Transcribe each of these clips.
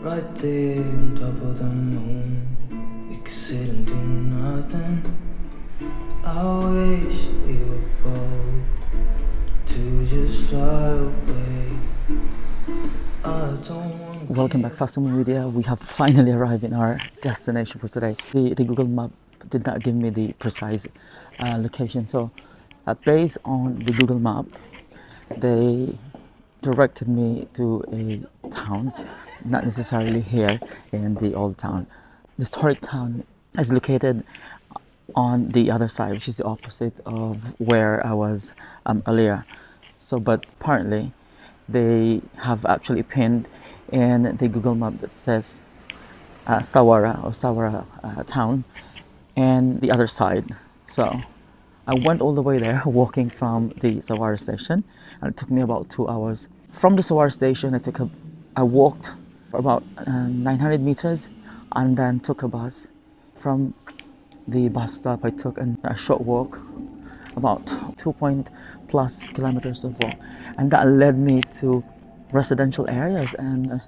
right there on top of the moon. We could sit and do nothing. I wish we were bold to just fly away. I don't wanna. Welcome back, Fast Media. We have finally arrived in our destination for today. The Google Map did not give me the precise location, so based on the Google Map, they directed me to a town, not necessarily here in the old town. The historic town is located on the other side, which is the opposite of where I was earlier. So, but apparently, they have actually pinned in the Google Map that says Sawara town, and the other side. So I went all the way there walking from the Sawara station, and it took me about 2 hours. From the Sawara station, I walked for about 900 meters and then took a bus. From the bus stop, I took a short walk, about 2+ kilometers of walk, and that led me to residential areas. And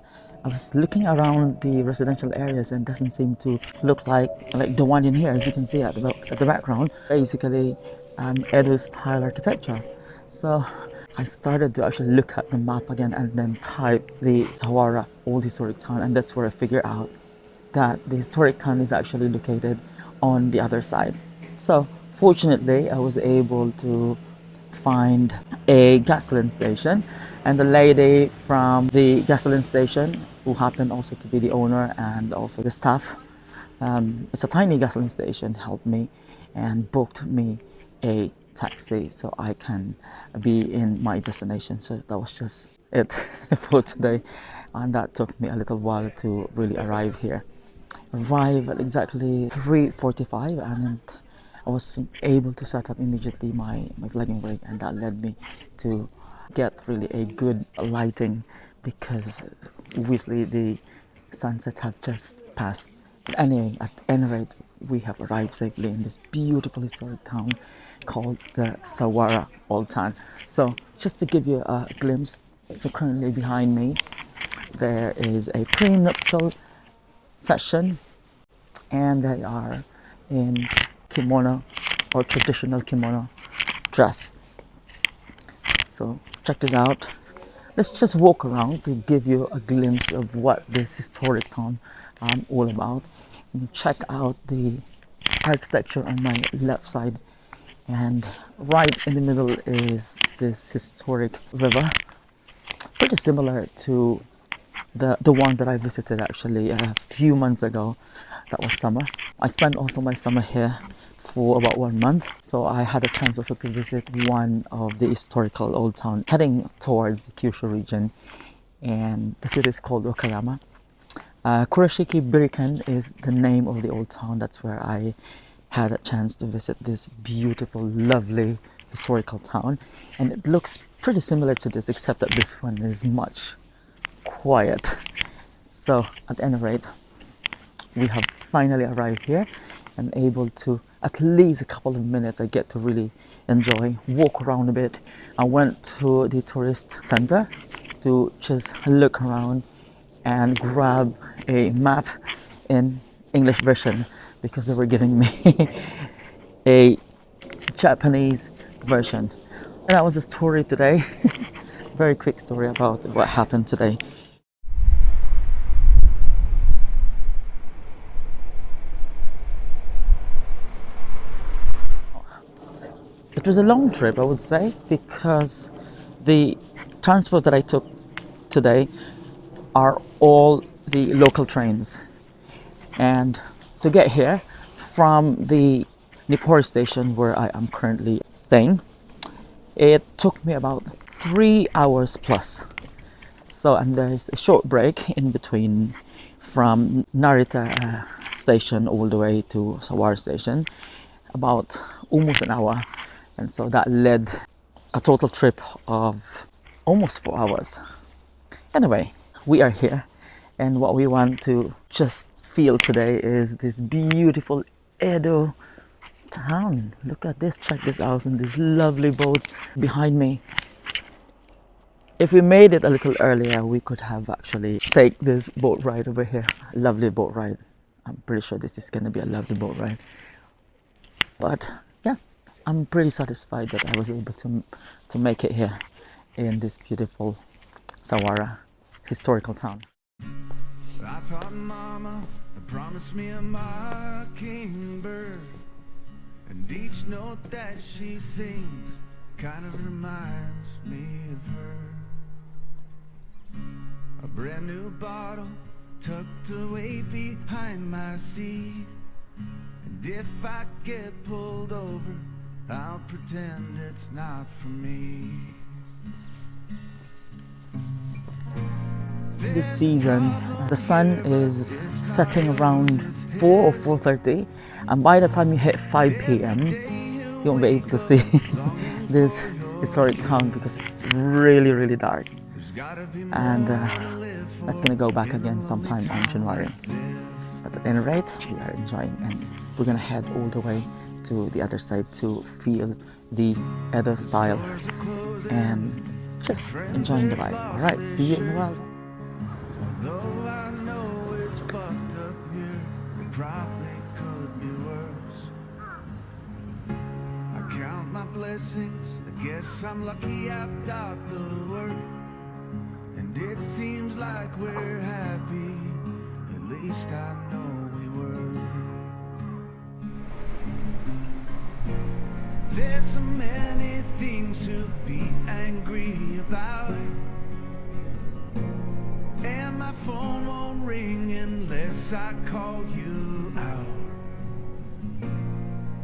I was looking around the residential areas and doesn't seem to look like the one in here, as you can see at the background. Basically, Edo style architecture. So I started to actually look at the map again and then type the Sawara old historic town, and that's where I figured out that the historic town is actually located on the other side. So fortunately, I was able to find a gasoline station, and the lady from the gasoline station, who happened also to be the owner and also the staff, it's a tiny gasoline station, helped me and booked me a taxi so I can be in my destination. So that was just it for today, and that took me a little while to really arrive here. Arrive at exactly 3:45, and I was able to set up immediately my vlogging rig, and that led me to get really a good lighting, because obviously the sunset have just passed. But anyway, at any rate, we have arrived safely in this beautiful historic town called the Sawara Old Town. So just to give you a glimpse, so currently behind me there is a prenuptial session, and they are in kimono or traditional kimono dress. So check this out. Let's just walk around to give you a glimpse of what this historic town all about. And check out the architecture on my left side, and right in the middle is this historic river, pretty similar to the one that I visited actually a few months ago. That was summer. I spent also my summer here for about 1 month, so I had a chance also to visit one of the historical old town heading towards the Kyoto region, and the city is called Okayama. Kurashiki Biriken is the name of the old town. That's where I had a chance to visit this beautiful, lovely historical town, and it looks pretty similar to this, except that this one is much quiet. So at any rate, we have finally arrived here and able to, at least a couple of minutes, I get to really enjoy, walk around a bit. I went to the tourist center to just look around and grab a map in English version, because they were giving me a Japanese version. And that was a story today. Very quick story about what happened today. It was a long trip, I would say, because the transport that I took today are all the local trains. And to get here from the Nippori station, where I am currently staying, it took me about 3 hours plus. So, and there's a short break in between from Narita station all the way to Sawara station, about almost an hour. And so that led a total trip of almost 4 hours. Anyway, we are here, and what we want to just feel today is this beautiful Edo town. Look at this, check this out, and these lovely boats behind me. If we made it a little earlier, we could have actually take this boat ride over here. Lovely boat ride. I'm pretty sure this is gonna be a lovely boat ride. But yeah, I'm pretty satisfied that I was able to make it here in this beautiful Sawara historical town. I thought Mama promised me a mockingbird, and each note that she sings kind of reminds me of her. A brand new bottle tucked away behind my seat, and if I get pulled over, I'll pretend it's not for me. This season, the sun is setting around 4 or 4:30, and by the time you hit 5 p.m., you won't be able to see this historic town because it's really, really dark. And that's gonna go back again sometime in January. But at any rate, we are enjoying, and we're gonna head all the way to the other side to feel the Edo style and just enjoying the vibe. All right, see you in a while. Though I know it's fucked up here, it probably could be worse. I count my blessings, I guess I'm lucky I've got the work. And it seems like we're happy, at least I know we were. There's so many things to be angry about, and my phone won't ring unless I call you out.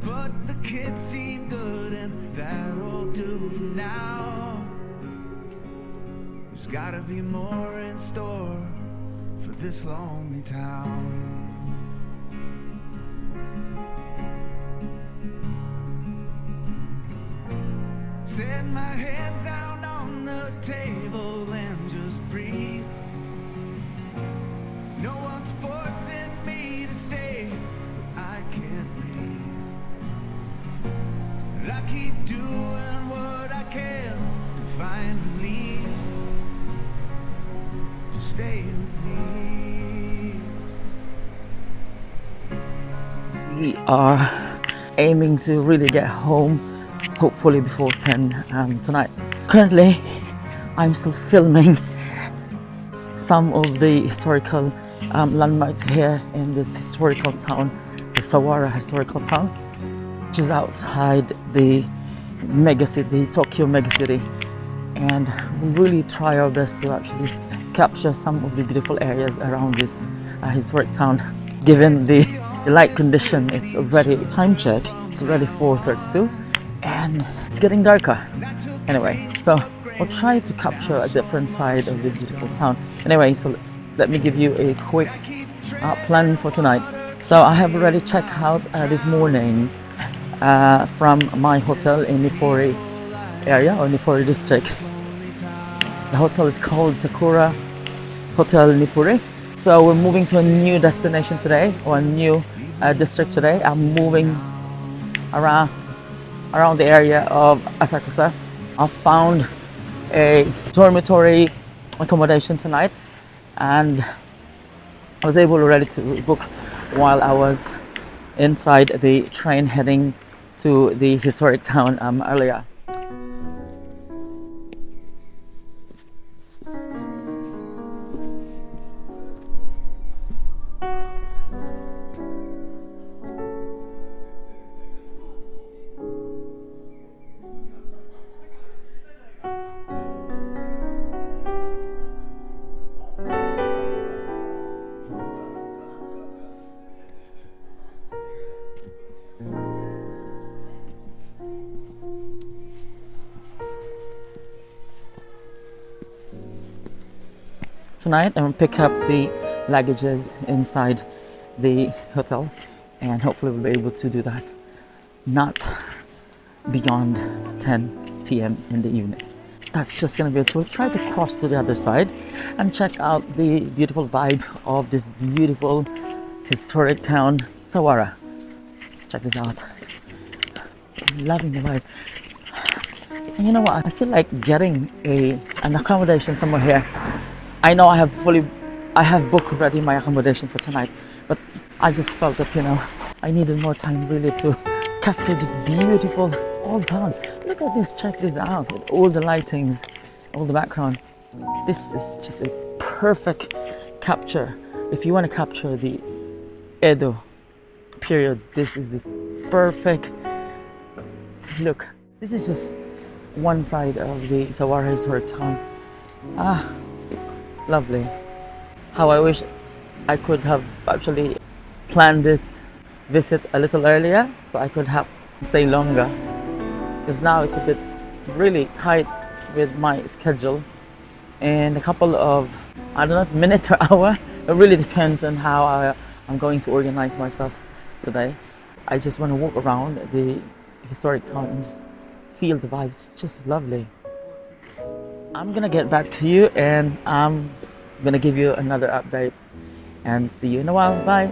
But the kids seem good and that'll do for now. There's gotta be more in store for this lonely town. Set my hands down on the table and just breathe. No one's forcing me to stay, but I can't leave. I keep doing what I can to find relief. Just stay with me. We are aiming to really get home, hopefully before 10 tonight. Currently, I'm still filming some of the historical landmarks here in this historical town, the Sawara historical town, which is outside the megacity, Tokyo megacity. And we really try our best to actually capture some of the beautiful areas around this historic town. Given the light condition, it's already, time check, it's already 4:32 and it's getting darker. Anyway, so we'll try to capture a different side of this beautiful town. Anyway, so let me give you a quick plan for tonight. So I have already checked out this morning from my hotel in Nippori area or Nippori district. The hotel is called Sakura Hotel Nippori. So we're moving to a new destination today, or a new district today. I'm moving around the area of Asakusa. I found a dormitory accommodation tonight, and I was able already to book while I was inside the train heading to the historic town earlier. Tonight I'm gonna pick up the luggages inside the hotel, and hopefully we'll be able to do that not beyond 10 p.m. in the evening. That's just gonna be it. So we'll try to cross to the other side and check out the beautiful vibe of this beautiful historic town, Sawara. Check this out. I'm loving the vibe. And you know what? I feel like getting an accommodation somewhere here. I know I have booked already my accommodation for tonight, but I just felt that I needed more time really to capture this beautiful old town. Look at this, check this out, with all the lightings, all the background. This is just a perfect capture. If you want to capture the Edo period, this is the perfect look. This is just one side of the Sawara historic town. Ah, lovely. How I wish I could have actually planned this visit a little earlier so I could have stay longer, because now it's a bit really tight with my schedule. In a couple of, I don't know if minutes or hour, it really depends on how I'm going to organize myself today. I just want to walk around the historic town and just feel the vibes. It's just lovely. I'm gonna get back to you and I'm gonna give you another update, and see you in a while. Bye.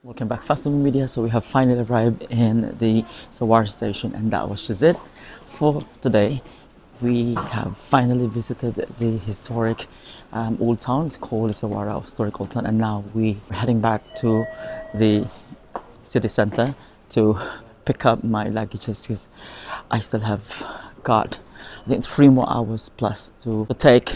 Welcome back, Fast Moving Media. So we have finally arrived in the Sawara station, and that was just it for today. We have finally visited the historic old town. It's called Sawara Historic Old Town, and now we are heading back to the city center to pick up my luggages, because I still have got, I think, 3 more hours plus to take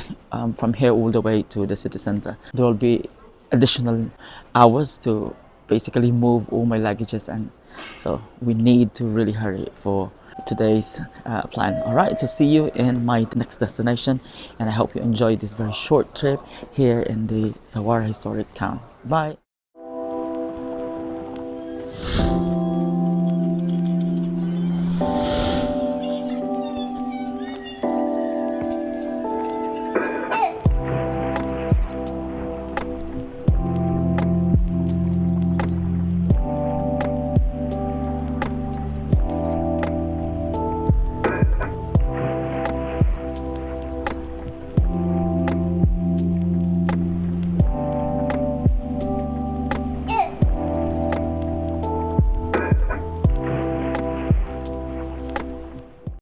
from here all the way to the city center. There will be additional hours to basically move all my luggages, and so we need to really hurry for today's plan. All right, so see you in my next destination, and I hope you enjoyed this very short trip here in the Sawara historic town. Bye.